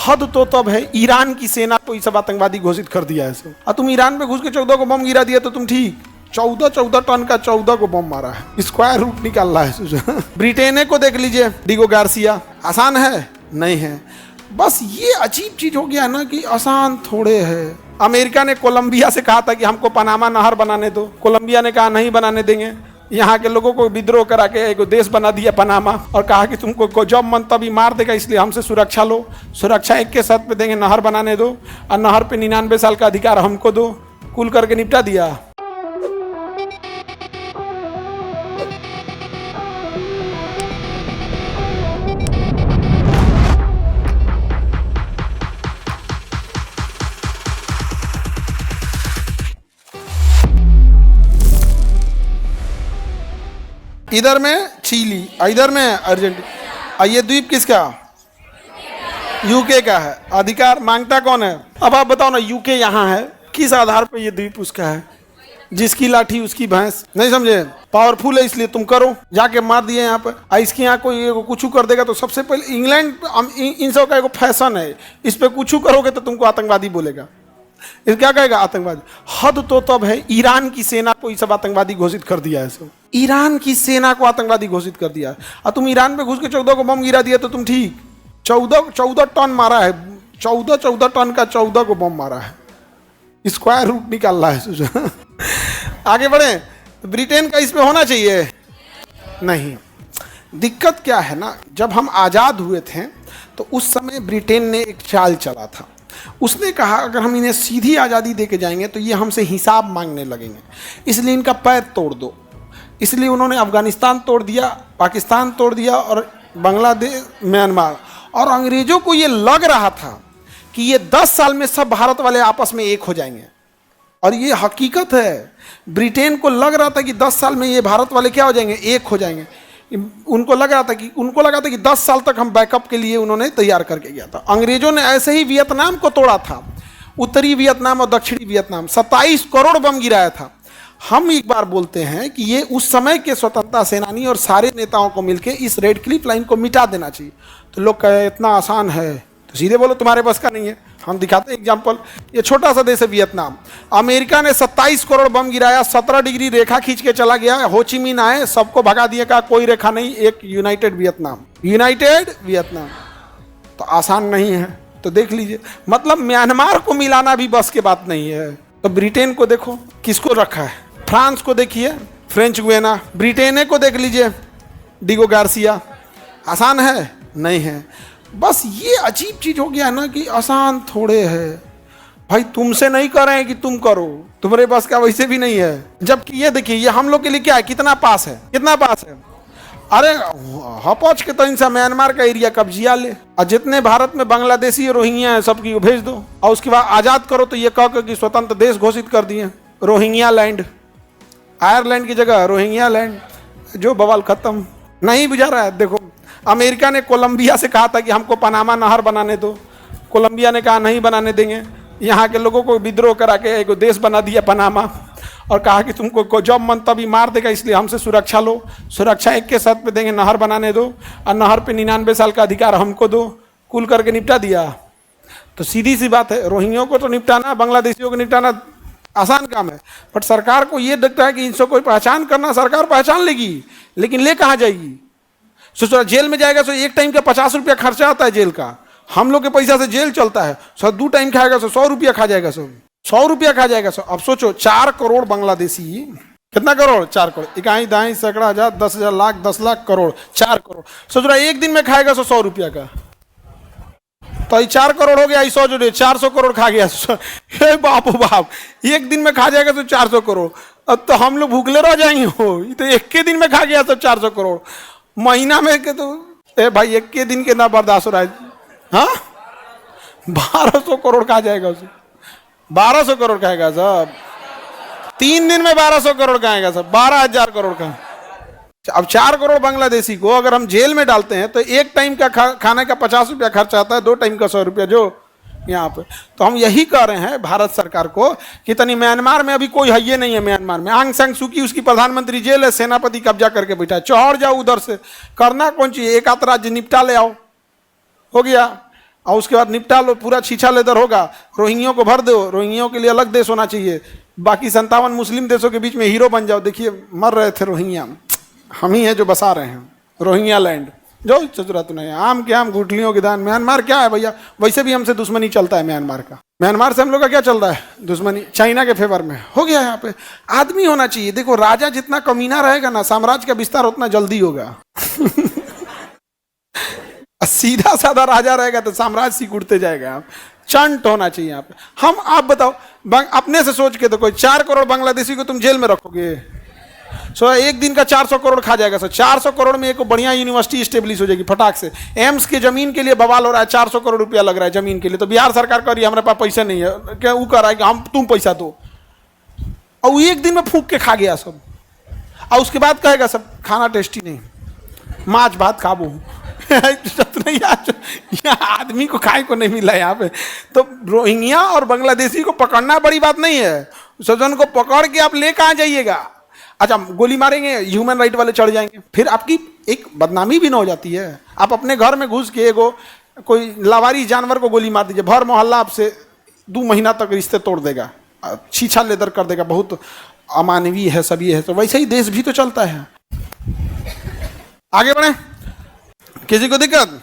हद तो तब है, ईरान की सेना को ये सब आतंकवादी घोषित कर दिया है। और तुम ईरान में घुस के 14 को बम गिरा दिया तो तुम ठीक, 14 टन का 14 को बम मारा है, स्क्वायर रूट निकाल रहा है। ब्रिटेन को देख लीजिए, डिगो गार्सिया। आसान है? नहीं है। बस ये अजीब चीज हो गया ना कि आसान थोड़े है। अमेरिका ने कोलंबिया से कहा था कि हमको पनामा नहर बनाने दो, कोलंबिया ने कहा नहीं बनाने देंगे। यहाँ के लोगों को विद्रोह करा के एक देश बना दिया पनामा, और कहा कि तुमको जब मन तभी मार देगा, इसलिए हमसे सुरक्षा लो, सुरक्षा एक के साथ पे देंगे, नहर बनाने दो, और नहर पे 99 साल का अधिकार हमको दो। कुल करके निपटा दिया। इधर में चिली, इधर में अर्जेंटीना। ये द्वीप किसका? यूके का है। अधिकार मांगता कौन है? अब आप बताओ ना, यूके यहाँ है, किस आधार पे ये द्वीप उसका है? जिसकी लाठी उसकी भैंस। नहीं समझे? पावरफुल है इसलिए तुम करो, जाके मार दिए यहाँ पे। इसके यहाँ कोई कुछ कर देगा तो सबसे पहले इंग्लैंड, इन सब का एक फैशन है, इस पे कुछ करोगे तो तुमको आतंकवादी बोलेगा। इस क्या कहेगा? आतंकवादी। हद तो तब है, ईरान की सेना को ये सब आतंकवादी घोषित कर दिया है। सब ईरान की सेना को आतंकवादी घोषित कर दिया है। और तुम ईरान में घुस के 14 को बम गिरा दिया तो तुम ठीक, 14 टन मारा है, 14 टन का 14 को बम मारा है, स्क्वायर रूट निकाल रहा है। आगे बढ़े। ब्रिटेन का इसमें होना चाहिए? नहीं। दिक्कत क्या है ना, जब हम आज़ाद हुए थे तो उस समय ब्रिटेन ने एक चाल चला था। उसने कहा अगर हम इन्हें सीधी आज़ादी दे के जाएंगे तो ये हमसे हिसाब मांगने लगेंगे, इसलिए इनका पैर तोड़ दो। इसलिए उन्होंने अफगानिस्तान तोड़ दिया, पाकिस्तान तोड़ दिया, और बांग्लादेश, म्यांमार। और अंग्रेज़ों को ये लग रहा था कि ये 10 साल में सब भारत वाले आपस में एक हो जाएंगे, और ये हकीकत है। ब्रिटेन को लग रहा था कि 10 साल में ये भारत वाले क्या हो जाएंगे? एक हो जाएंगे। उनको लगा था कि 10 साल तक हम बैकअप के लिए उन्होंने तैयार करके गया था। अंग्रेजों ने ऐसे ही वियतनाम को तोड़ा था, उत्तरी वियतनाम और दक्षिणी वियतनाम, 27 करोड़ बम गिराया था। हम एक बार बोलते हैं कि ये उस समय के स्वतंत्रता सेनानी और सारे नेताओं को मिलकर इस रेड क्लिफ लाइन को मिटा देना चाहिए। तो लोग कहे इतना आसान है, तो सीधे बोलो तुम्हारे बस का नहीं है। हम दिखाते हैं एग्जाम्पल। ये छोटा सा देश है वियतनाम। अमेरिका ने 27 करोड़ बम गिराया, 17 डिग्री रेखा खींच के चला गया। हो ची मिन्ह आए, सबको भगा दिया, कहा कोई रेखा नहीं, एक यूनाइटेड वियतनाम। तो आसान नहीं है। तो देख लीजिए, मतलब म्यांमार को मिलाना भी बस के बात नहीं है। तो ब्रिटेन को देखो किसको रखा है, फ्रांस को देखिए, फ्रेंच गुयाना। ब्रिटेन को देख लीजिए, डिगो गार्सिया। आसान है? नहीं है। बस ये अजीब चीज हो गया ना कि आसान थोड़े है। भाई तुमसे नहीं कर रहे हैं कि तुम करो, तुम्हारे पास का वैसे भी नहीं है। जबकि ये देखिए, ये हम लोग के लिए क्या है, कितना पास है, कितना पास है। अरे हपच के तो इनसे म्यांमार का एरिया कब्जिया ले, और जितने भारत में बांग्लादेशी रोहिंग्या है सबकी भेज दो, और उसके बाद आजाद करो। तो ये कह कि स्वतंत्र देश घोषित कर दिए, रोहिंग्या लैंड, आयरलैंड की जगह रोहिंग्या लैंड। जो बवाल खत्म नहीं बुझा रहा है। देखो, अमेरिका ने कोलंबिया से कहा था कि हमको पनामा नहर बनाने दो, कोलंबिया ने कहा नहीं बनाने देंगे। यहाँ के लोगों को विद्रोह करा के एक देश बना दिया पनामा, और कहा कि तुमको जब मन तभी मार देगा, इसलिए हमसे सुरक्षा लो, सुरक्षा एक के साथ पे देंगे, नहर बनाने दो, और नहर पे 99 साल का अधिकार हमको दो। कुल करके निपटा दिया। तो सीधी सी बात है, रोहिंग्यों को तो निपटाना, बांग्लादेशियों को निपटाना आसान काम है। बट सरकार को ये दिखता है कि इनसे कोई पहचान करना, सरकार पहचान लेगी, लेकिन ले कहाँ जाएगी? सोचो जेल में जाएगा तो एक टाइम का 50 रुपया खर्चा आता है जेल का। हम लोग के पैसा से जेल चलता है। 2 टाइम खाएगा तो 100 रुपया खा जाएगा। 100 रुपया खा जाएगा। अब सोचो 4 करोड़ बांग्लादेशी, कितना करोड़? 4 करोड़। इकाई दाई सैकड़ा हजार, 10,000 लाख, 10 लाख करोड़, 4 करोड़। सोच रहा एक दिन में खाएगा 100 रुपया का, तो ये 4 करोड़ हो गया। 100 जोड़े 400 करोड़ खा गया। हे बाप बाप, एक दिन में खा जाएगा तो 400 करोड़। अब तो हम लोग भूखले रह जाएंगे। हो तो एक के दिन में खा गया तो 400 करोड़। महीना में के तो भाई एक के दिन के ना बर्दाश्त हो रहा है। हाँ, 1200 करोड़ खा जाएगा उसे। 1200 करोड़ खाएगा सब। 3 दिन में 1200 करोड़ खाएगा सब। 12,000 करोड़ का। अब 4 करोड़ बांग्लादेशी को अगर हम जेल में डालते हैं तो एक टाइम का खाने का 50 रुपया खर्चा आता है, 2 टाइम का 100 रुपया जो यहाँ पे। तो हम यही कह रहे हैं भारत सरकार को कि तनी म्यांमार में अभी कोई है ये नहीं है। म्यांमार में आंग सान सू की उसकी प्रधानमंत्री जेल है, सेनापति कब्जा करके बैठा है। चौड़ जाओ उधर से, करना कौन चाहिए, एक आध राज्य निपटा ले आओ, हो गया। और उसके बाद निपटा लो, पूरा छीछा लेदर होगा। रोहिंग्यों को भर दो, रोहिंग्यों के लिए अलग देश होना चाहिए, बाकी 57 मुस्लिम देशों के बीच में हीरो बन जाओ। देखिए मर रहे थे रोहिंग्या, हम ही हैं जो बसा रहे हैं रोहिंग्या लैंड। जो जरूरत नहीं, आम के आम गुठलियों के दान। म्यांमार क्या है भैया, वैसे भी हमसे दुश्मनी चलता है म्यांमार का। म्यांमार से हम लोग का क्या चल रहा है, दुश्मनी चाइना के फेवर में हो गया। यहाँ पे आदमी होना चाहिए। देखो राजा जितना कमीना रहेगा ना, साम्राज्य का विस्तार उतना जल्दी होगा। सीधा साधा राजा रहेगा तो साम्राज्य सिकुड़ते जाएगा। आप चंट होना चाहिए यहाँ पे। हम आप बताओ, अपने से सोच के तो कोई 4 करोड़ बांग्लादेशी को तुम जेल में रखोगे, सो एक दिन का 400 करोड़ खा जाएगा। सर 400 करोड़ में एक बढ़िया यूनिवर्सिटी स्टेब्लिश हो जाएगी फटाक से। एम्स के जमीन के लिए बवाल हो रहा है, 400 करोड़ रुपया लग रहा है जमीन के लिए। तो बिहार सरकार कह रही है हमारे पास पैसा नहीं है, क्या वो कर रहा है कि हम तुम पैसा दो, और वो एक दिन में फूक के खा गया सब। और उसके बाद कहेगा सब खाना टेस्टी नहीं, माछ भात खाबो। यहाँ आदमी को खाए को नहीं मिला यहाँ पे। तो रोहिंग्या और बांग्लादेशी को पकड़ना बड़ी बात नहीं है, सजन को पकड़ के आप ले कहाँ जाइएगा। अच्छा गोली मारेंगे, ह्यूमन राइट वाले चढ़ जाएंगे, फिर आपकी एक बदनामी भी ना हो जाती है। आप अपने घर में घुस के एगो कोई लावारी जानवर को गोली मार दीजिए, भर मोहल्ला आपसे 2 महीना तक रिश्ते तोड़ देगा, छीछा लेदर कर देगा, बहुत अमानवीय है सब ये है। तो वैसे ही देश भी तो चलता है। आगे बढ़े, किसी को दिक्कत?